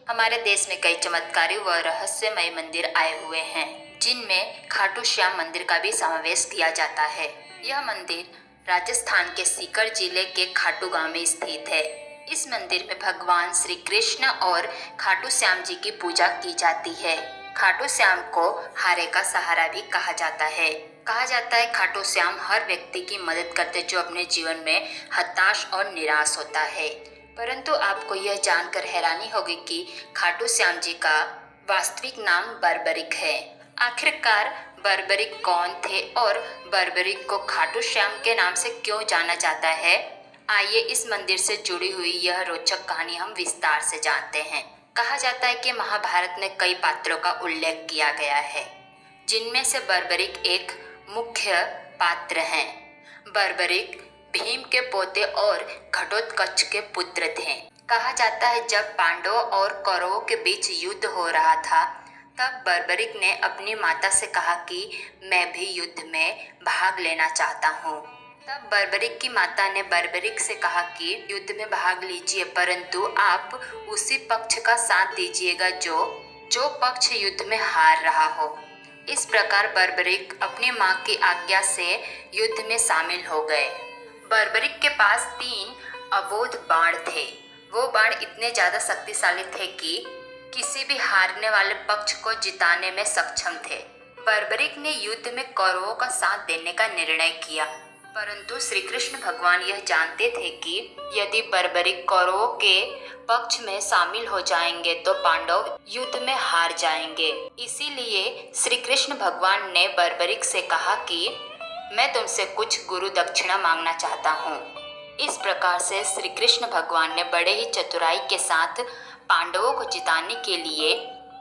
हमारे देश में कई चमत्कारी व रहस्यमय मंदिर आए हुए हैं, जिनमें खाटू श्याम मंदिर का भी समावेश किया जाता है। यह मंदिर राजस्थान के सीकर जिले के खाटू गांव में स्थित है। इस मंदिर में भगवान श्री कृष्ण और खाटू श्याम जी की पूजा की जाती है। खाटू श्याम को हारे का सहारा भी कहा जाता है। कहा जाता है खाटू श्याम हर व्यक्ति की मदद करते जो अपने जीवन में हताश और निराश होता है। परंतु आपको यह जानकर हैरानी होगी कि खाटू श्याम जी का वास्तविक नाम बर्बरिक है। आखिरकार बर्बरिक कौन थे और बर्बरिक को खाटू श्याम के नाम से क्यों जाना जाता है? आइए इस मंदिर से जुड़ी हुई यह रोचक कहानी हम विस्तार से जानते हैं। कहा जाता है कि महाभारत में कई पात्रों का उल्लेख किया गया है, जिनमें से बर्बरिक एक मुख्य पात्र हैं। बर्बरिक भीम के पोते और घटोत्कच के पुत्र थे। कहा जाता है जब पांडवों और कौरवों के बीच युद्ध हो रहा था, तब बर्बरिक ने अपनी माता से कहा कि मैं भी युद्ध में भाग लेना चाहता हूँ। तब बर्बरिक की माता ने बर्बरिक से कहा कि युद्ध में भाग लीजिए, परंतु आप उसी पक्ष का साथ दीजिएगा जो पक्ष युद्ध में हार रहा हो। इस प्रकार बर्बरिक अपनी माँ की आज्ञा से युद्ध में शामिल हो गए। बर्बरिक के पास 3 अबोध बाण थे। वो बाण इतने ज्यादा शक्तिशाली थे कि किसी भी हारने वाले पक्ष को जिताने में सक्षम थे। बर्बरिक ने युद्ध में कौरवों का साथ देने का निर्णय किया, परंतु श्री कृष्ण भगवान यह जानते थे कि यदि बर्बरिक कौरवों के पक्ष में शामिल हो जाएंगे तो पांडव युद्ध में हार जाएंगे। इसीलिए श्री कृष्ण भगवान ने बर्बरिक से कहा कि मैं तुमसे कुछ गुरु दक्षिणा मांगना चाहता हूँ। इस प्रकार से श्री कृष्ण भगवान ने बड़े ही चतुराई के साथ पांडवों को जिताने के लिए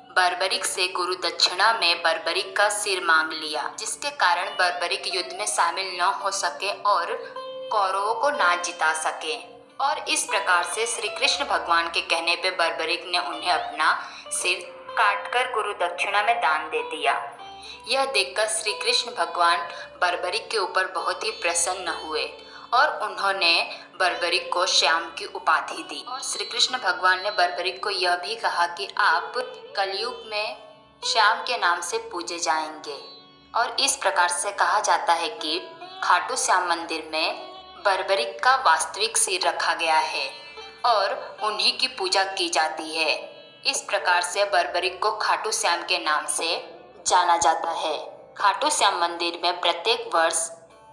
बर्बरिक से गुरु दक्षिणा में बर्बरिक का सिर मांग लिया, जिसके कारण बर्बरिक युद्ध में शामिल न हो सके और कौरवों को ना जिता सके। और इस प्रकार से श्री कृष्ण भगवान के कहने पे बर्बरिक ने उन्हें अपना सिर काटकर गुरु दक्षिणा में दान दे दिया। यह देखकर श्री कृष्ण भगवान बर्बरिक के ऊपर बहुत ही प्रसन्न हुए और उन्होंने बर्बरिक को श्याम की उपाधि दी। और श्री कृष्ण भगवान ने बर्बरिक को यह भी कहा कि आप कलयुग में श्याम के नाम से पूजे जाएंगे। और इस प्रकार से कहा जाता है कि खाटू श्याम मंदिर में बर्बरिक का वास्तविक सिर रखा गया है और उन्हीं की पूजा की जाती है। इस प्रकार से बर्बरिक को खाटू श्याम के नाम से जाना जाता है। खाटू श्याम मंदिर में प्रत्येक वर्ष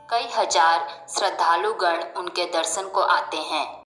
कई हजार श्रद्धालुगण उनके दर्शन को आते हैं।